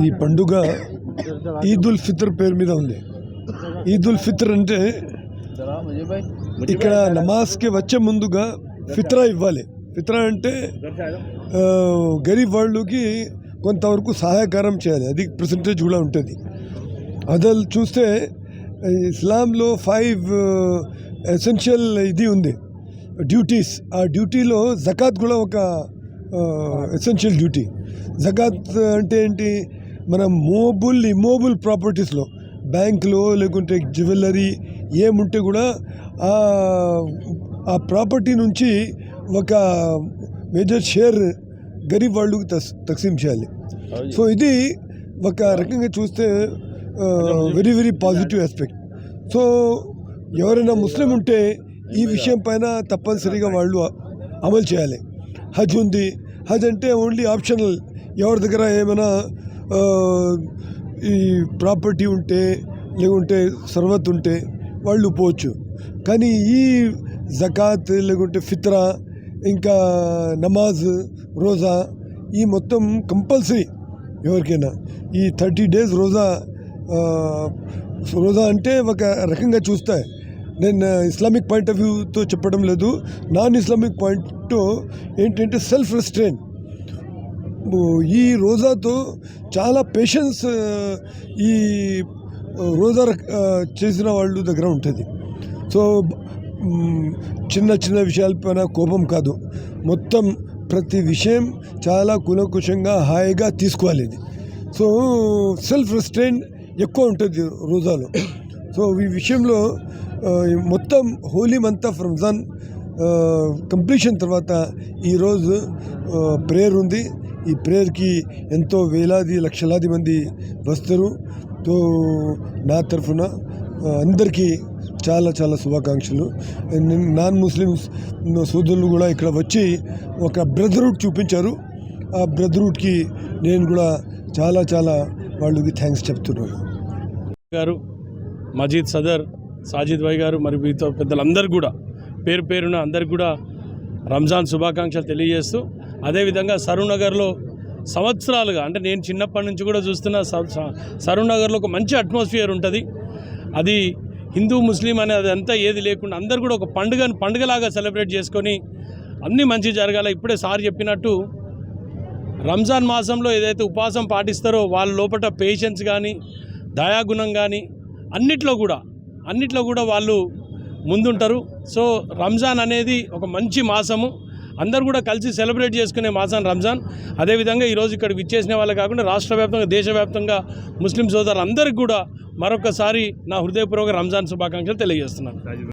ఈ పండుగ ఈద్ ఉల్ ఫిత్ర్ పేరు మీద ఉంది. ఈద్ ఉల్ ఫిత్ర్ అంటే ఇక్కడ నమాజ్కి వచ్చే ముందుగా ఫిత్రా ఇవ్వాలి. ఫిత్రా అంటే గరీబ్ వాళ్ళకి కొంతవరకు సహాయకారం చేయాలి. అది పర్సెంటేజ్ కూడా ఉంటుంది. అదలు చూస్తే ఇస్లాంలో 5 ఎసెన్షియల్ ఇది ఉంది డ్యూటీస్. ఆ డ్యూటీలో జకాత్ కూడా ఒక ఎసెన్షియల్ డ్యూటీ. జకాత్ అంటే ఏంటి? మనం ఇమ్మోబుల్ ప్రాపర్టీస్లో బ్యాంకులో లేకుంటే జ్యువెలరీ ఏముంటే కూడా ఆ ప్రాపర్టీ నుంచి ఒక మేజర్ షేర్ గరీబ్ వాళ్ళకి తక్సీం చేయాలి. సో ఇది ఒక రకంగా చూస్తే very very positive aspect. So ఎవరైనా ముస్లిం ఉంటే ఈ విషయం పైన తప్పనిసరిగా వాళ్ళు అమలు చేయాలి. హజ్ ఉంది. హజ్ అంటే ఓన్లీ ఆప్షనల్. ఎవరి దగ్గర ఏమైనా ఈ ప్రాపర్టీ ఉంటే లేకుంటే సర్వత్ ఉంటే వాళ్ళు పోవచ్చు. కానీ ఈ జకాత్ లేకుంటే ఫిత్రా ఇంకా నమాజ్ రోజా ఈ మొత్తం కంపల్సరీ ఎవరికైనా. ఈ 30 days రోజా అంటే ఒక రకంగా చూస్తే నేను ఇస్లామిక్ పాయింట్ ఆఫ్ వ్యూతో చెప్పడం లేదు, నాన్ ఇస్లామిక్ పాయింట్తో ఏంటంటే సెల్ఫ్ రెస్ట్రెయిన్. ఈ రోజాతో చాలా పేషెన్స్ ఈ రోజా చేసిన వాళ్ళు దగ్గర ఉంటుంది. సో చిన్న చిన్న విషయాలపైన కోపం కాదు, మొత్తం ప్రతి విషయం చాలా కూలంకుషంగా హాయిగా తీసుకోవాలి. ఇది సో సెల్ఫ్ రెస్ట్రెయిన్ ఎక్కువ ఉంటుంది రోజాలో. సో ఈ విషయంలో మొత్తం holy month of Ramzan completion తర్వాత ఈరోజు ప్రేయర్ ఉంది. ఈ ప్రేయర్కి ఎంతో వేలాది లక్షలాది మంది వస్తారు. సో నా తరఫున అందరికీ చాలా చాలా శుభాకాంక్షలు. నాన్ ముస్లిమ్స్ సోదరులు కూడా ఇక్కడ వచ్చి ఒక బ్రదర్హుడ్ చూపించారు. ఆ బ్రదర్హుడ్కి నేను కూడా చాలా చాలా వాళ్ళకి థ్యాంక్స్ చెప్తున్నాను. గారు మజీద్ సదర్ సాజిద్ భాయ్ గారు మరి మీతో పెద్దలందరూ కూడా పేరు పేరున అందరికి కూడా రంజాన్ శుభాకాంక్షలు తెలియజేస్తూ, అదేవిధంగా సరూనగర్లో సంవత్సరాలుగా అంటే నేను చిన్నప్పటి నుంచి కూడా చూస్తున్న సరూనగర్లో ఒక మంచి అట్మాస్ఫియర్ ఉంటుంది. అది హిందూ ముస్లిం అనేది అంతా ఏది లేకుండా అందరు కూడా ఒక పండుగలాగా సెలబ్రేట్ చేసుకొని అన్నీ మంచి జరగాలి. ఇప్పుడే సార్ చెప్పినట్టు రంజాన్ మాసంలో ఏదైతే ఉపవాసం పాటిస్తారో వాళ్ళ లోపల పేషెన్స్ కానీ దయాగుణం కానీ అన్నిట్లో కూడా వాళ్ళు ముందుంటారు. సో రంజాన్ అనేది ఒక మంచి మాసము, అందరూ కూడా కలిసి సెలబ్రేట్ చేసుకునే మాసం రంజాన్. అదేవిధంగా ఈరోజు ఇక్కడ విచ్చేసిన వాళ్ళే కాకుండా రాష్ట్ర వ్యాప్తంగా దేశవ్యాప్తంగా ముస్లిం సోదరులందరికీ కూడా మరొకసారి నా హృదయపూర్వక రంజాన్ శుభాకాంక్షలు తెలియజేస్తున్నాను.